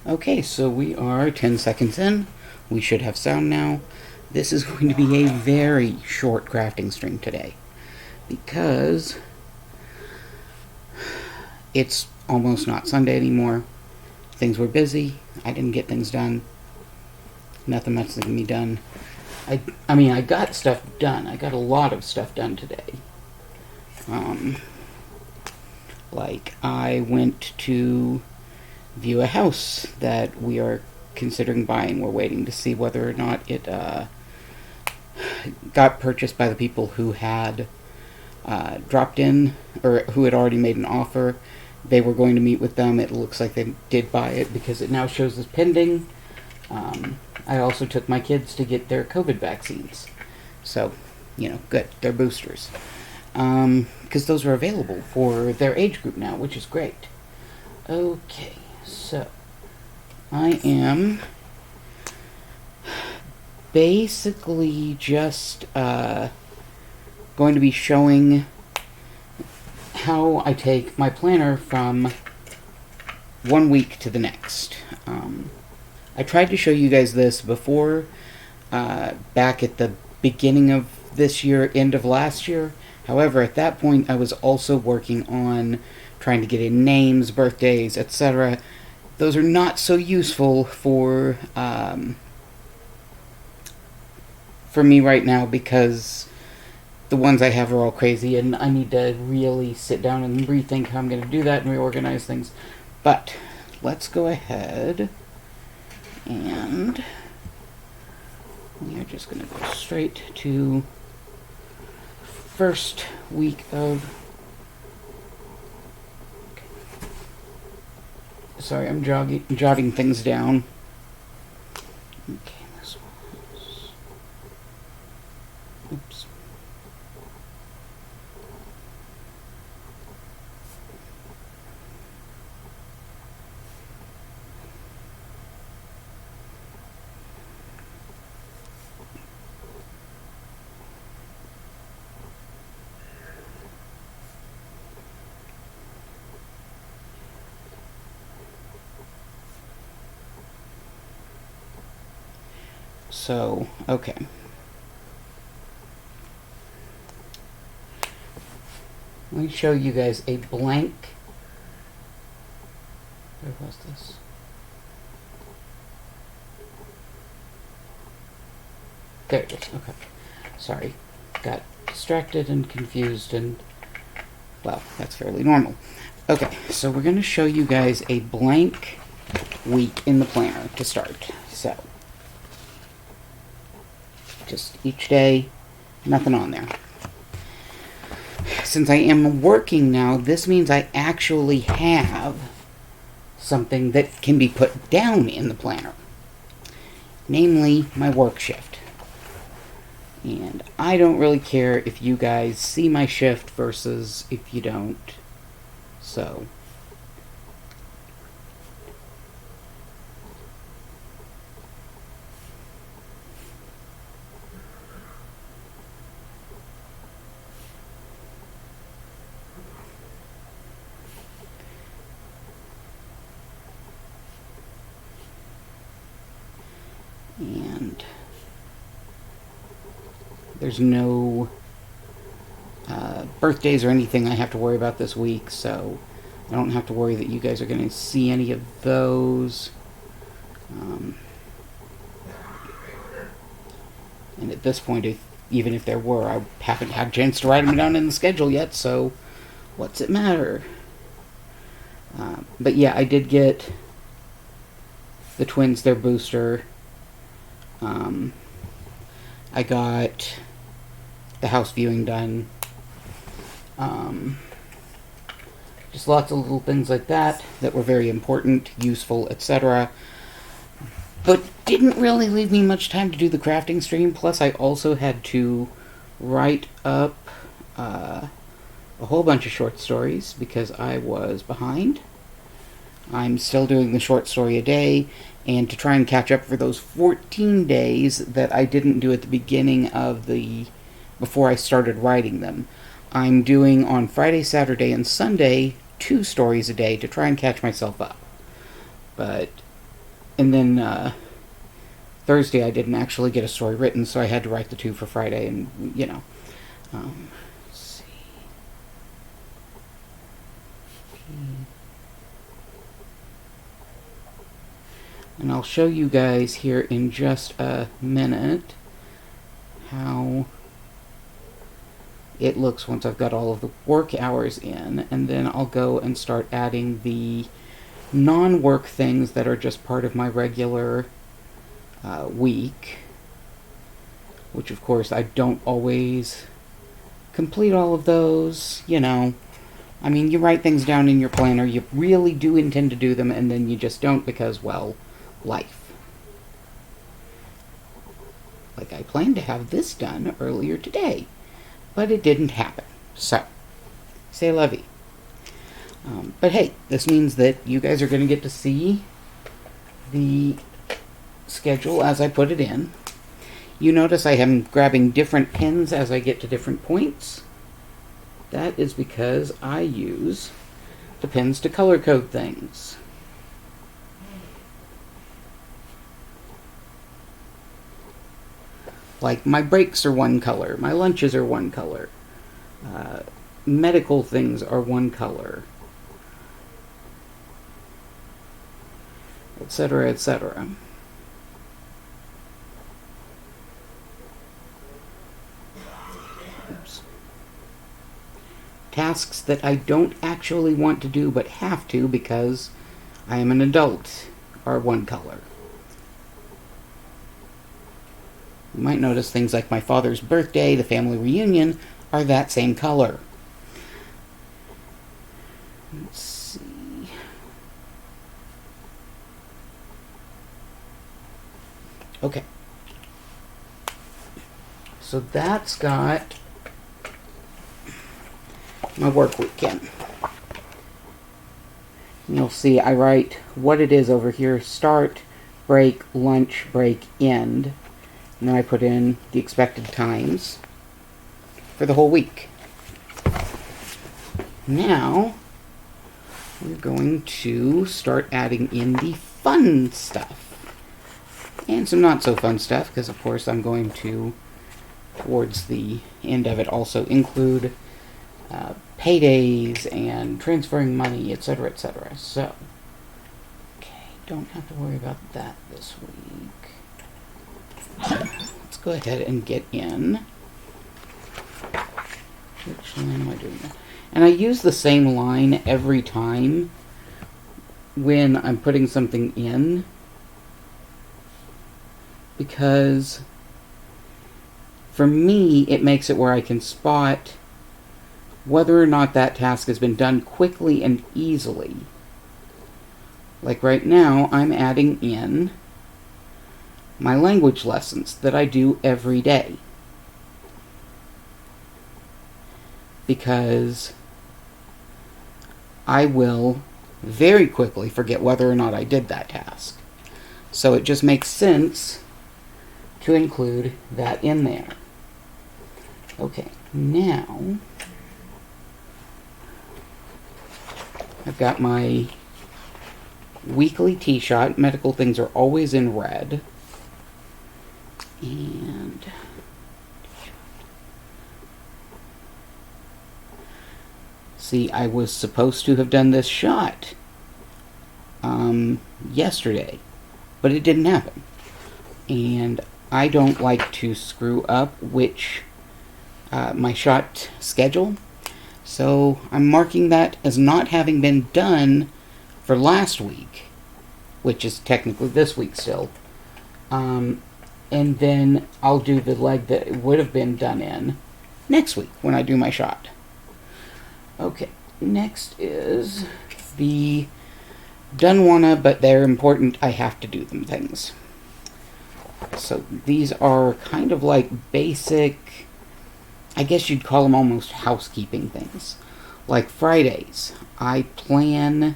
Okay, so we are 10 seconds in. We should have sound now. This is going to be a very short crafting stream today because it's almost not Sunday anymore. Things were busy. I didn't get things done. Nothing much that can be done. I mean, I got stuff done. I got a lot of stuff done today. Like, I went to view a house that we are considering buying. We're waiting to see whether or not it got purchased by the people who had dropped in, or who had already made an offer. They were going to meet with them. It looks like they did buy it because it now shows as pending. I also took my kids to get their COVID vaccines. So, good. They're boosters. Because those are available for their age group now, which is great. Okay, so I am basically just going to be showing how I take my planner from one week to the next. I tried to show you guys this before, back at the beginning of this year, end of last year. However, at that point, I was also working on trying to get in names, birthdays, etc. Those are not so useful for me right now because the ones I have are all crazy, and I need to really sit down and rethink how I'm going to do that and reorganize things. But let's go ahead and we are just going to go straight to first week of... Okay. Sorry, I'm jotting things down. Okay, this was... Oops. So, okay. Let me show you guys a blank... Where was this? There it is, okay. Sorry. Got distracted and confused and... Well, that's fairly normal. Okay, so we're going to show you guys a blank week in the planner to start. So... just each day, nothing on there. Since I am working now, this means I actually have something that can be put down in the planner. Namely, my work shift. And I don't really care if you guys see my shift versus if you don't. So... and there's no birthdays or anything I have to worry about this week, so I don't have to worry that you guys are going to see any of those. And at this point, even if there were, I haven't had a chance to write them down in the schedule yet, so what's it matter? But yeah, I did get the twins their booster. I got the house viewing done. Just lots of little things like that were very important, useful, etc. But didn't really leave me much time to do the crafting stream. Plus, I also had to write up a whole bunch of short stories because I was behind. I'm still doing the short story a day, and to try and catch up for those 14 days that I didn't do at the beginning of before I started writing them. I'm doing on Friday, Saturday, and Sunday 2 stories a day to try and catch myself up. But And then Thursday I didn't actually get a story written, so I had to write the 2 for Friday, and, you know. Let's see. And I'll show you guys here in just a minute how it looks once I've got all of the work hours in, and then I'll go and start adding the non-work things that are just part of my regular week, which of course I don't always complete all of those, you know. I mean, you write things down in your planner, you really do intend to do them, and then you just don't because, well, life. Like, I planned to have this done earlier today, but it didn't happen. So, c'est la vie. But hey, this means that you guys are going to get to see the schedule as I put it in. You notice I am grabbing different pins as I get to different points. That is because I use the pins to color code things. Like, my breaks are one color, my lunches are one color, medical things are one color, etc., etc. Oops. Tasks that I don't actually want to do but have to because I am an adult are one color. You might notice things like my father's birthday, the family reunion, are that same color. Let's see. Okay. So that's got my work weekend. You'll see I write what it is over here: start, break, lunch, break, end. And then I put in the expected times for the whole week. Now, we're going to start adding in the fun stuff. And some not so fun stuff, because of course I'm going to, towards the end of it, also include paydays and transferring money, etc., etc. So, okay, don't have to worry about that this week. Let's go ahead and get in. Which line am I doing now? And I use the same line every time when I'm putting something in, because for me it makes it where I can spot whether or not that task has been done quickly and easily. Like right now, I'm adding in my language lessons that I do every day, because I will very quickly forget whether or not I did that task. So it just makes sense to include that in there. Okay, now I've got my weekly T-shot. Medical things are always in red. And see, I was supposed to have done this shot yesterday, but it didn't happen. And I don't like to screw up my shot schedule, so I'm marking that as not having been done for last week, which is technically this week still. And then I'll do the leg that it would have been done in next week when I do my shot. Okay, next is the done wanna, but they're important, I have to do them things. So these are kind of like basic, I guess you'd call them almost housekeeping things. Like Fridays, I plan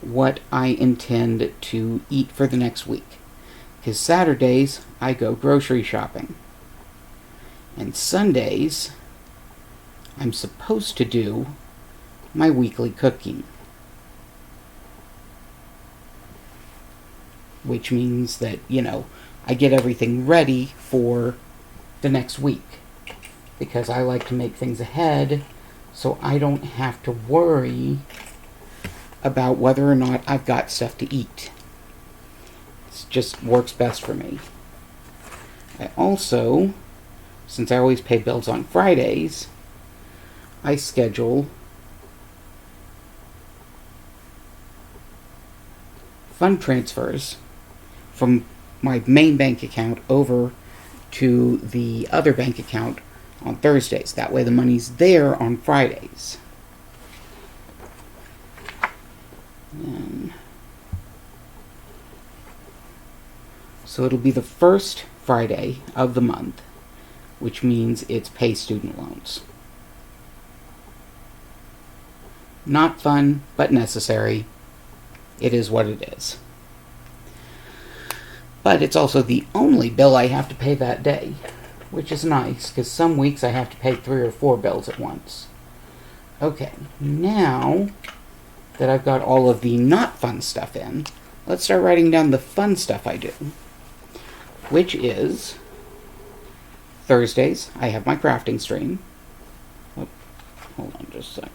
what I intend to eat for the next week. Because Saturdays, I go grocery shopping. And Sundays, I'm supposed to do my weekly cooking. which means that, I get everything ready for the next week. Because I like to make things ahead so I don't have to worry about whether or not I've got stuff to eat. It just works best for me. I also, since I always pay bills on Fridays, I schedule fund transfers from my main bank account over to the other bank account on Thursdays. That way the money's there on Fridays. So it'll be the first Friday of the month, which means it's pay student loans. Not fun, but necessary. It is what it is. But it's also the only bill I have to pay that day, which is nice, because some weeks I have to pay 3 or 4 bills at once. Okay, now that I've got all of the not fun stuff in, let's start writing down the fun stuff I do, which is Thursdays, I have my crafting stream. Oh, hold on just a sec.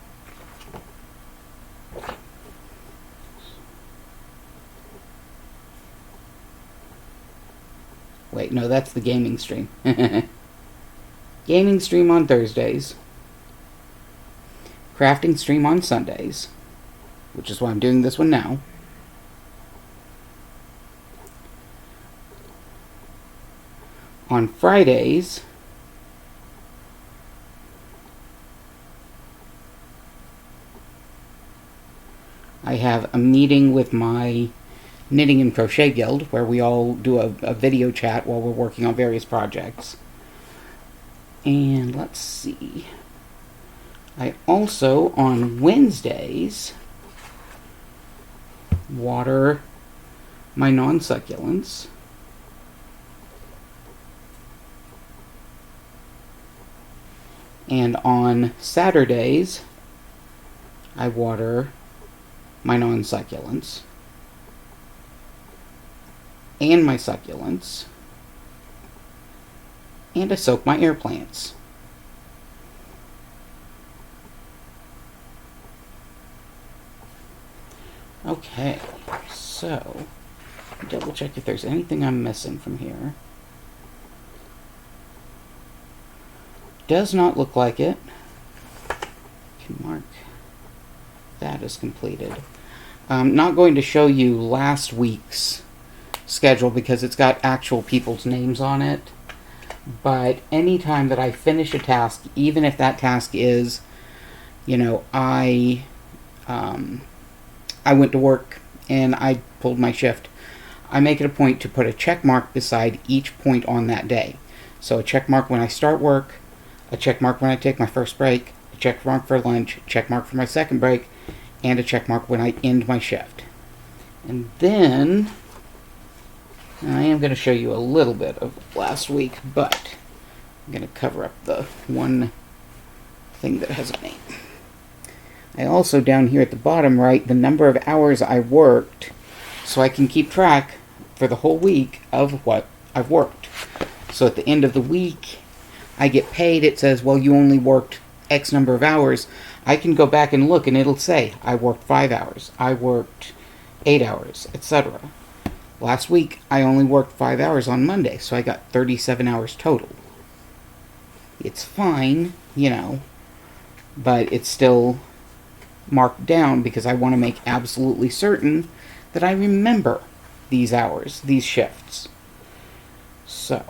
Wait, no, that's the gaming stream. Gaming stream on Thursdays. Crafting stream on Sundays, which is why I'm doing this one now. On Fridays, I have a meeting with my Knitting and Crochet Guild, where we all do a video chat while we're working on various projects. And let's see. I also, on Wednesdays, water my non-succulents. And on Saturdays, I water my non-succulents and my succulents, and I soak my air plants. Okay, so double check if there's anything I'm missing from here. Does not look like it. Can mark that as completed. I'm not going to show you last week's schedule because it's got actual people's names on it. But anytime that I finish a task, even if that task is, I went to work and I pulled my shift, I make it a point to put a check mark beside each point on that day. So a check mark when I start work, a check mark when I take my first break, a check mark for lunch, a check mark for my second break, and a check mark when I end my shift. And then I am going to show you a little bit of last week, but I'm going to cover up the one thing that has a name. I also, down here at the bottom, write the number of hours I worked so I can keep track for the whole week of what I've worked. So at the end of the week, I get paid. It says, well, you only worked X number of hours. I can go back and look, and it'll say, I worked 5 hours, I worked 8 hours, etc. Last week, I only worked 5 hours on Monday, so I got 37 hours total. It's fine, but it's still marked down because I want to make absolutely certain that I remember these hours, these shifts. So,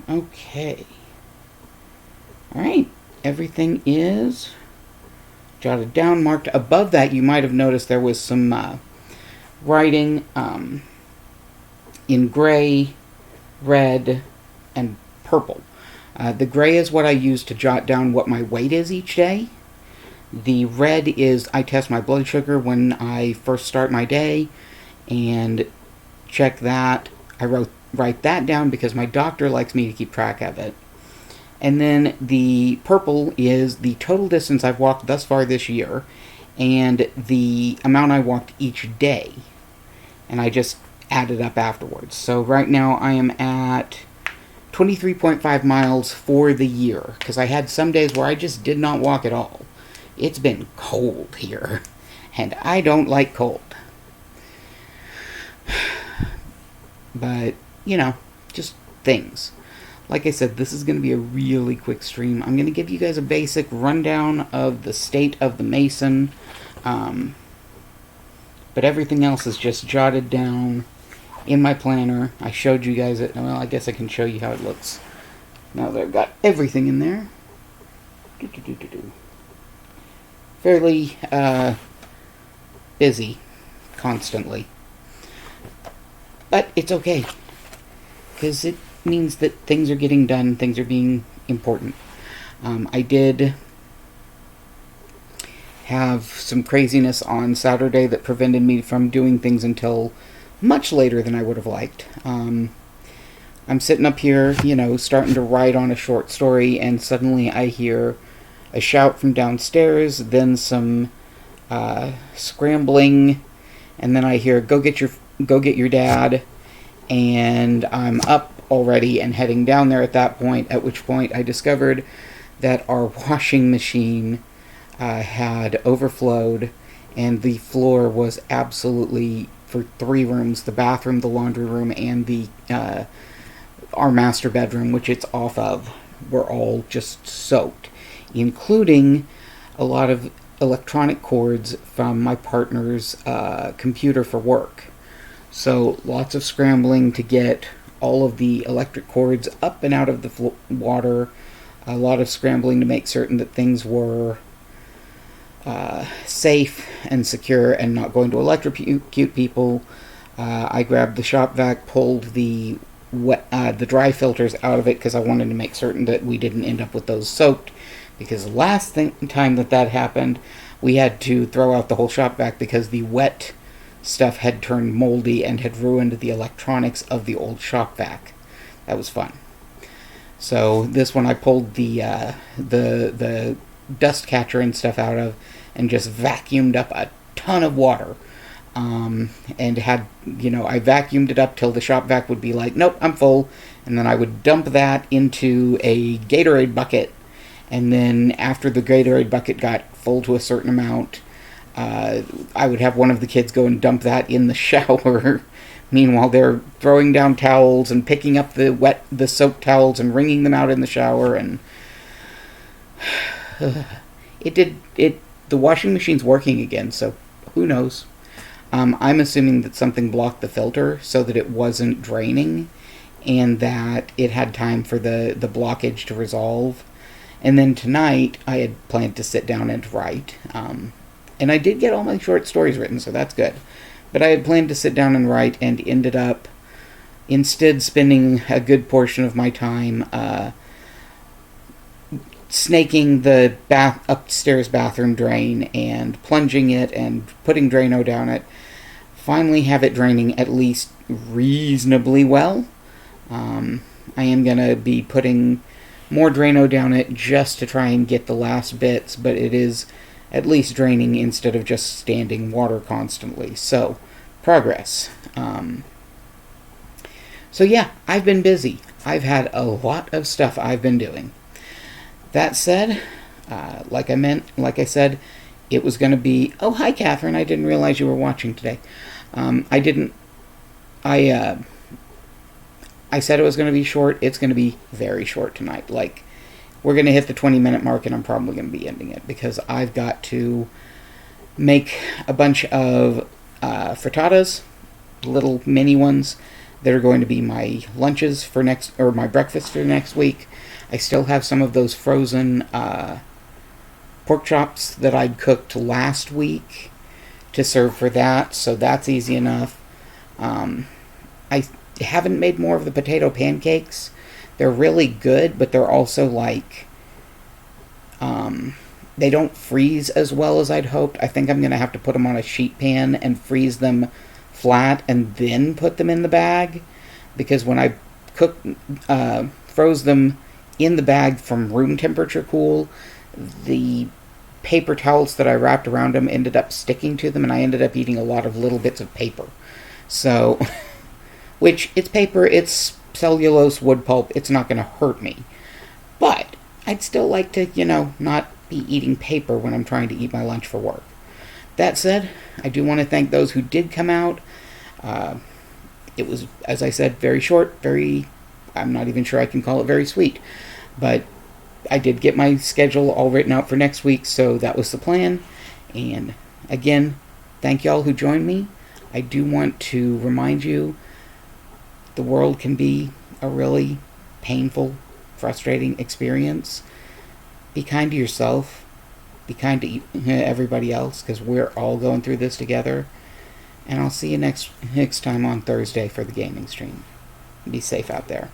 okay. Alright, everything is jotted down, marked. Above that, you might have noticed there was some writing in gray, red, and purple. The gray is what I use to jot down what my weight is each day. The red is I test my blood sugar when I first start my day and check that. I write that down because my doctor likes me to keep track of it. And then the purple is the total distance I've walked thus far this year and the amount I walked each day. And I just added up afterwards. So right now I am at 23.5 miles for the year, because I had some days where I just did not walk at all. It's been cold here, and I don't like cold. But, just things. Like I said, this is going to be a really quick stream. I'm going to give you guys a basic rundown of the state of the Mason. But everything else is just jotted down in my planner. I showed you guys it. Well, I guess I can show you how it looks now that I've got everything in there. Fairly busy constantly. But it's okay, because it means that things are getting done, things are being important. I did have some craziness on Saturday that prevented me from doing things until much later than I would have liked. I'm sitting up here, starting to write on a short story, and suddenly I hear a shout from downstairs, then some scrambling, and then I hear, go get your dad, and I'm up already and heading down there at that point, at which point I discovered that our washing machine had overflowed, and the floor was absolutely, for 3 rooms, the bathroom, the laundry room, and the our master bedroom, which it's off of, were all just soaked, including a lot of electronic cords from my partner's computer for work. So lots of scrambling to get all of the electric cords up and out of the water, a lot of scrambling to make certain that things were safe and secure and not going to electrocute people. I grabbed the shop vac, pulled the dry filters out of it, because I wanted to make certain that we didn't end up with those soaked, because the last time that happened, we had to throw out the whole shop vac because the wet stuff had turned moldy and had ruined the electronics of the old shop vac. That was fun. So this one I pulled the dust catcher and stuff out of, and just vacuumed up a ton of water. And had, I vacuumed it up till the shop vac would be like, nope, I'm full. And then I would dump that into a Gatorade bucket. And then after the Gatorade bucket got full to a certain amount, I would have one of the kids go and dump that in the shower. Meanwhile, they're throwing down towels and picking up the soaked towels and wringing them out in the shower. And the washing machine's working again, so who knows? I'm assuming that something blocked the filter so that it wasn't draining, and that it had time for the blockage to resolve. And then tonight, I had planned to sit down and write. And I did get all my short stories written, so that's good. But I had planned to sit down and write, and ended up instead spending a good portion of my time snaking the upstairs bathroom drain and plunging it and putting Drano down it. Finally have it draining at least reasonably well. I am going to be putting more Drano down it just to try and get the last bits, but it is at least draining instead of just standing water constantly. So, progress. So yeah, I've been busy. I've had a lot of stuff I've been doing. That said, like I said, it was going to be... Oh, hi, Catherine. I didn't realize you were watching today. I said it was going to be short. It's going to be very short tonight. Like, we're going to hit the 20-minute mark, and I'm probably going to be ending it, because I've got to make a bunch of frittatas, little mini ones, that are going to be my lunches for my breakfast for next week. I still have some of those frozen pork chops that I'd cooked last week to serve for that, so that's easy enough. I haven't made more of the potato pancakes. They're really good, but they're also like, they don't freeze as well as I'd hoped. I think I'm going to have to put them on a sheet pan and freeze them flat and then put them in the bag, because when I froze them in the bag from room temperature cool, the paper towels that I wrapped around them ended up sticking to them, and I ended up eating a lot of little bits of paper. So which it's paper, it's cellulose, wood pulp, it's not going to hurt me. But I'd still like to, not be eating paper when I'm trying to eat my lunch for work. That said, I do want to thank those who did come out. It was, as I said, very short, I'm not even sure I can call it very sweet. But I did get my schedule all written out for next week, so that was the plan. And again, thank y'all who joined me. I do want to remind you, the world can be a really painful, frustrating experience. Be kind to yourself. Be kind to everybody else, because we're all going through this together. And I'll see you next time on Thursday for the gaming stream. Be safe out there.